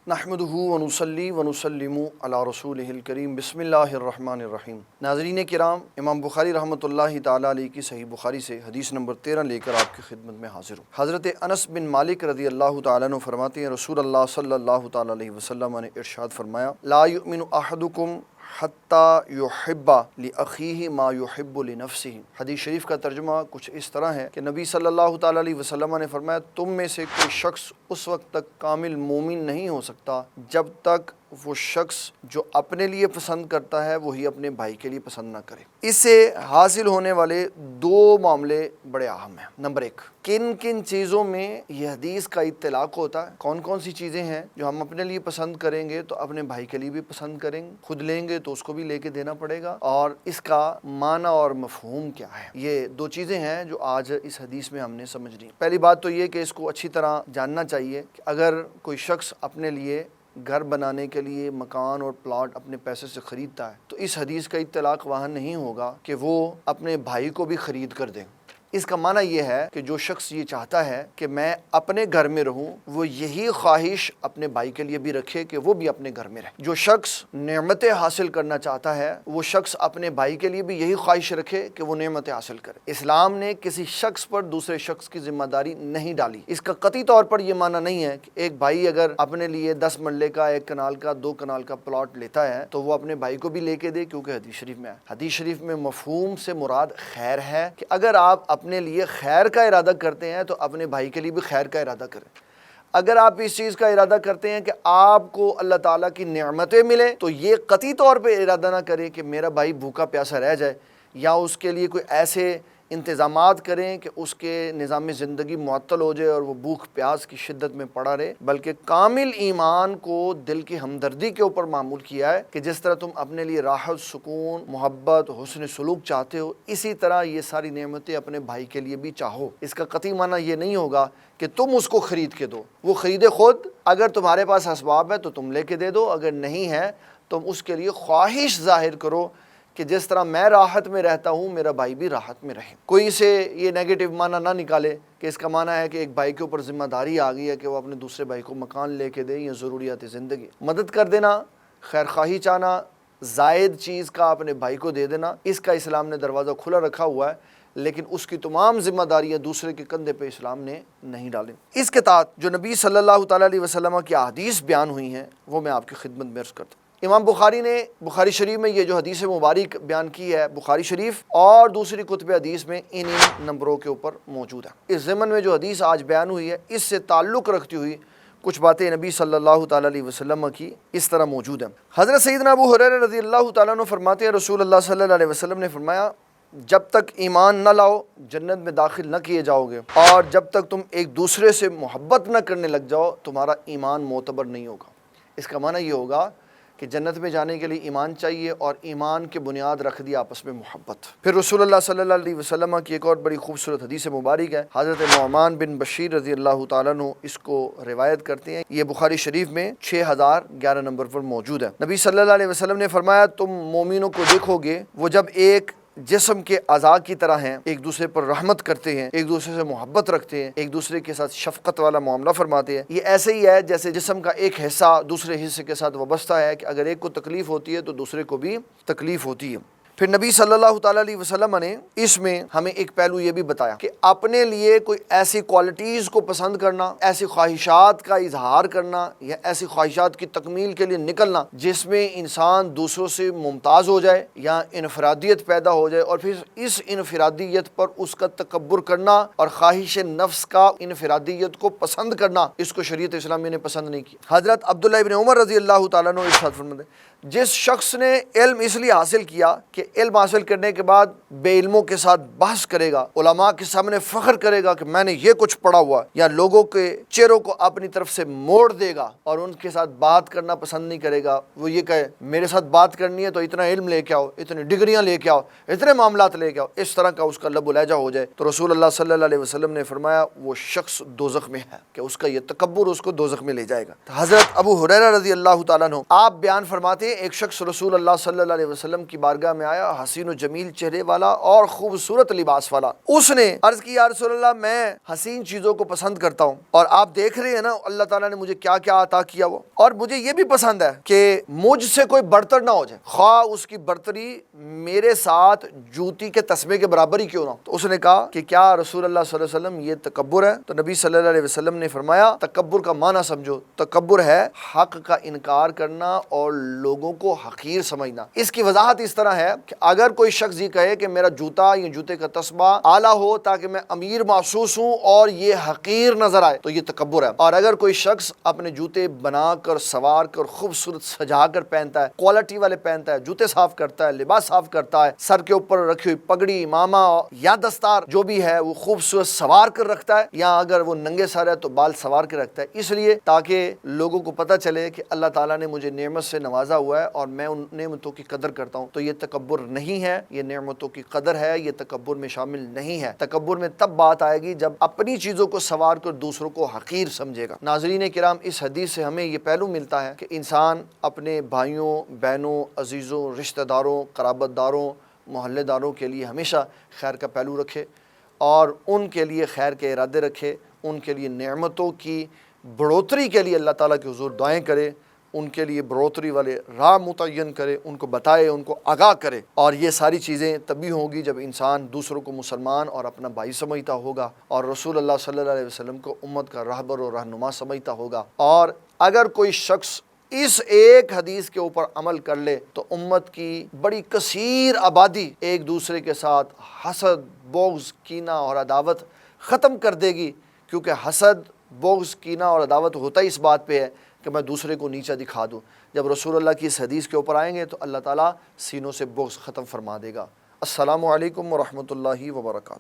نحمدہ ونصلی ونسلم علی رسولہ الکریم بسم اللہ الرحمن الرحیم۔ ناظرین کرام، امام بخاری رحمۃ اللہ تعالیٰ علیہ کی صحیح بخاری سے حدیث نمبر 13 لے کر آپ کی خدمت میں حاضر ہوں۔ حضرت انس بن مالک رضی اللہ تعالیٰ عنہ فرماتے ہیں رسول اللہ صلی اللہ تعالیٰ علیہ وسلم نے ارشاد فرمایا لا یؤمن احدکم حتی یحب لأخیہ ما یحب لنفسہ۔ حدیث شریف کا ترجمہ کچھ اس طرح ہے کہ نبی صلی اللہ تعالیٰ علیہ وسلم نے فرمایا تم میں سے کوئی شخص اس وقت تک کامل مومن نہیں ہو سکتا جب تک وہ شخص جو اپنے لیے پسند کرتا ہے وہی اپنے بھائی کے لیے پسند نہ کرے۔ اس سے حاصل ہونے والے دو معاملے بڑے اہم ہیں۔ نمبر ایک، کن کن چیزوں میں یہ حدیث کا اطلاق ہوتا ہے، کون کون سی چیزیں ہیں جو ہم اپنے لیے پسند کریں گے تو اپنے بھائی کے لیے بھی پسند کریں گے، خود لیں گے تو اس کو بھی لے کے دینا پڑے گا، اور اس کا معنی اور مفہوم کیا ہے۔ یہ دو چیزیں ہیں جو آج اس حدیث میں ہم نے سمجھنی۔ پہلی بات تو یہ کہ اس کو اچھی طرح جاننا چاہیے کہ اگر کوئی شخص اپنے لیے گھر بنانے کے لیے مکان اور پلاٹ اپنے پیسے سے خریدتا ہے تو اس حدیث کا اطلاق وہاں نہیں ہوگا کہ وہ اپنے بھائی کو بھی خرید کر دے۔ اس کا معنی یہ ہے کہ جو شخص یہ چاہتا ہے کہ میں اپنے گھر میں رہوں وہ یہی خواہش اپنے بھائی کے لیے بھی رکھے کہ وہ بھی اپنے گھر میں رہے۔ جو شخص نعمتیں حاصل کرنا چاہتا ہے وہ شخص اپنے بھائی کے لیے بھی یہی خواہش رکھے کہ وہ نعمتیں حاصل کرے۔ اسلام نے کسی شخص پر دوسرے شخص کی ذمہ داری نہیں ڈالی۔ اس کا قطعی طور پر یہ معنی نہیں ہے کہ ایک بھائی اگر اپنے لیے 10 مرلے کا، 1 کنال کا، 2 کنال کا پلاٹ لیتا ہے تو وہ اپنے بھائی کو بھی لے کے دے، کیونکہ حدیث شریف میں ہے۔ حدیث شریف میں مفہوم سے مراد خیر ہے کہ اگر آپ اپنے لیے خیر کا ارادہ کرتے ہیں تو اپنے بھائی کے لیے بھی خیر کا ارادہ کریں۔ اگر آپ اس چیز کا ارادہ کرتے ہیں کہ آپ کو اللہ تعالیٰ کی نعمتیں ملیں تو یہ قطعی طور پہ ارادہ نہ کریں کہ میرا بھائی بھوکا پیاسا رہ جائے، یا اس کے لیے کوئی ایسے انتظامات کریں کہ اس کے نظام زندگی معطل ہو جائے اور وہ بھوک پیاس کی شدت میں پڑا رہے، بلکہ کامل ایمان کو دل کی ہمدردی کے اوپر معمول کیا ہے کہ جس طرح تم اپنے لیے راحت، سکون، محبت، حسن سلوک چاہتے ہو اسی طرح یہ ساری نعمتیں اپنے بھائی کے لیے بھی چاہو۔ اس کا قطعی معنی یہ نہیں ہوگا کہ تم اس کو خرید کے دو، وہ خریدے خود، اگر تمہارے پاس اسباب ہے تو تم لے کے دے دو، اگر نہیں ہے تم اس کے لیے خواہش ظاہر کرو کہ جس طرح میں راحت میں رہتا ہوں میرا بھائی بھی راحت میں رہے۔ کوئی اسے یہ نیگیٹو معنی نہ نکالے کہ اس کا معنی ہے کہ ایک بھائی کے اوپر ذمہ داری آ گئی ہے کہ وہ اپنے دوسرے بھائی کو مکان لے کے دے یا ضروریات زندگی، مدد کر دینا، خیر خواہی چاہنا، زائد چیز کا اپنے بھائی کو دے دینا، اس کا اسلام نے دروازہ کھلا رکھا ہوا ہے، لیکن اس کی تمام ذمہ داریاں دوسرے کے کندھے پہ اسلام نے نہیں ڈالیں۔ اس کے تحت جو نبی صلی اللہ تعالیٰ علیہ وسلم کی احادیث بیان ہوئی ہیں وہ میں آپ کی خدمت میں عرض کرتا ہوں۔ امام بخاری نے بخاری شریف میں یہ جو حدیث مبارک بیان کی ہے بخاری شریف اور دوسری کتب حدیث میں ان نمبروں کے اوپر موجود ہے۔ اس ضمن میں جو حدیث آج بیان ہوئی ہے اس سے تعلق رکھتی ہوئی کچھ باتیں نبی صلی اللہ تعالیٰ علیہ وسلم کی اس طرح موجود ہیں۔ حضرت سیدنا ابو ہریرہ رضی اللہ تعالیٰ عنہ فرماتے ہیں رسول اللہ صلی اللہ علیہ وسلم نے فرمایا جب تک ایمان نہ لاؤ جنت میں داخل نہ کیے جاؤ گے، اور جب تک تم ایک دوسرے سے محبت نہ کرنے لگ جاؤ تمہارا ایمان معتبر نہیں ہوگا۔ اس کا معنی یہ ہوگا کہ جنت میں جانے کے لیے ایمان چاہیے، اور ایمان کے بنیاد رکھ دی آپس میں محبت۔ پھر رسول اللہ صلی اللہ علیہ وسلم کی ایک اور بڑی خوبصورت حدیث مبارک ہے، حضرت نعمان بن بشیر رضی اللہ تعالیٰ عنہ اس کو روایت کرتے ہیں، یہ بخاری شریف میں 6011 نمبر پر موجود ہے۔ نبی صلی اللہ علیہ وسلم نے فرمایا تم مومنوں کو دیکھو گے وہ جب ایک جسم کے اعضاء کی طرح ہیں، ایک دوسرے پر رحمت کرتے ہیں، ایک دوسرے سے محبت رکھتے ہیں، ایک دوسرے کے ساتھ شفقت والا معاملہ فرماتے ہیں۔ یہ ایسے ہی ہے جیسے جسم کا ایک حصہ دوسرے حصے کے ساتھ وابستہ ہے کہ اگر ایک کو تکلیف ہوتی ہے تو دوسرے کو بھی تکلیف ہوتی ہے۔ پھر نبی صلی اللہ تعالیٰ علیہ وسلم نے اس میں ہمیں ایک پہلو یہ بھی بتایا کہ اپنے لیے کوئی ایسی کوالٹیز کو پسند کرنا، ایسی خواہشات کا اظہار کرنا یا ایسی خواہشات کی تکمیل کے لیے نکلنا جس میں انسان دوسروں سے ممتاز ہو جائے یا انفرادیت پیدا ہو جائے، اور پھر اس انفرادیت پر اس کا تکبر کرنا اور خواہش نفس کا انفرادیت کو پسند کرنا، اس کو شریعت اسلامی نے پسند نہیں کیا۔ حضرت عبداللہ ابن عمر رضی اللہ تعالیٰ عنہ ارشاد فرماتے ہیں جس شخص نے علم اس لیے حاصل کیا کہ علم حاصل کرنے کے بعد بے علموں کے ساتھ بحث کرے گا، علماء کے سامنے فخر کرے گا کہ میں نے یہ کچھ پڑھا ہوا ہے، یا لوگوں کے چہروں کو اپنی طرف سے موڑ دے گا اور ان کے ساتھ بات کرنا پسند نہیں کرے گا، وہ یہ کہے میرے ساتھ بات کرنی ہے تو اتنا علم لے کے آؤ، اتنی ڈگریاں لے کے آؤ، اتنے معاملات لے کے آؤ، اس طرح کا اس کا لب و لہجہ ہو جائے تو رسول اللہ صلی اللہ علیہ وسلم نے فرمایا وہ شخص دوزخ میں ہے، کہ اس کا یہ تکبر اس کو دوزخ میں لے جائے گا۔ حضرت ابو ہریرہ رضی اللہ تعالیٰ عنہ آپ بیان فرماتے ہیں ایک شخص رسول اللہ صلی اللہ علیہ وسلم کی بارگاہ میں آیا حسین و جمیل چہرے والا اور خوبصورت لباس والا۔ اس نے عرض کی یا رسول اللہ میں حسین چیزوں کو پسند کرتا ہوں، اور آپ دیکھ رہے ہیں نا اللہ تعالیٰ نے مجھے کیا کیا عطا کیا وہ، اور مجھے یہ بھی پسند ہے کہ مجھ سے کوئی برتر نہ ہو جائے، خواہ اس کی برتری میرے ساتھ جوتی کے تسمے کے برابر ہی کیوں نہ ہو۔ تو اس نے کہا کہ کیا رسول اللہ صلی اللہ علیہ وسلم یہ تکبر ہے؟ تو نبی صلی اللہ علیہ وسلم نے فرمایا تکبر کا معنی سمجھو، تکبر ہے حق کا انکار کرنا اور لوگوں کو حقیر سمجھنا۔ اس کی وضاحت اس طرح ہے کہ اگر کوئی شخص یہ کہے کہ میرا جوتا یا جوتے کا تسمہ اعلیٰ ہو تاکہ میں امیر محسوس ہوں اور یہ حقیر نظر آئے تو یہ تکبر ہے۔ اور اگر کوئی شخص اپنے جوتے بنا کر سوار کر خوبصورت سجا کر پہنتا ہے، کوالٹی والے پہنتا ہے، جوتے صاف کرتا ہے، لباس صاف کرتا ہے، سر کے اوپر رکھی ہوئی پگڑی امامہ یا دستار جو بھی ہے وہ خوبصورت سوار کر رکھتا ہے، یا اگر وہ ننگے سر ہے تو بال سوار کے رکھتا ہے، اس لیے تاکہ لوگوں کو پتہ چلے کہ اللہ تعالیٰ نے مجھے نعمت سے نوازا ہوا ہے اور میں ان نعمتوں کی قدر کرتا ہوں، تو یہ تکبر نہیں ہے، یہ نعمتوں کی قدر ہے، یہ تکبر میں شامل نہیں ہے۔ تکبر میں تب بات آئے گی جب اپنی چیزوں کو سوار کر دوسروں کو حقیر سمجھے گا۔ ناظرین کرام، اس حدیث سے ہمیں یہ پہلو ملتا ہے کہ انسان اپنے بھائیوں، بہنوں، عزیزوں، رشتہ داروں، قرابت داروں، محلے داروں کے لیے ہمیشہ خیر کا پہلو رکھے اور ان کے لیے خیر کے ارادے رکھے، ان کے لیے نعمتوں کی بڑھوتری کے لیے اللہ تعالیٰ کے حضور دعائیں کرے، ان کے لیے بڑھوتری والے راہ متعین کرے، ان کو بتائے، ان کو آگاہ کرے، اور یہ ساری چیزیں تبھی ہوں گی جب انسان دوسروں کو مسلمان اور اپنا بھائی سمجھتا ہوگا اور رسول اللہ صلی اللہ علیہ وسلم کو امت کا رہبر و رہنما سمجھتا ہوگا۔ اور اگر کوئی شخص اس ایک حدیث کے اوپر عمل کر لے تو امت کی بڑی کثیر آبادی ایک دوسرے کے ساتھ حسد، بغض، کینہ اور عداوت ختم کر دے گی، کیونکہ حسد، بغض، کینہ اور عداوت ہوتا ہی اس بات پہ ہے کہ میں دوسرے کو نیچا دکھا دوں۔ جب رسول اللہ کی اس حدیث کے اوپر آئیں گے تو اللہ تعالیٰ سینوں سے بغض ختم فرما دے گا۔ السلام علیکم ورحمۃ اللہ وبرکاتہ۔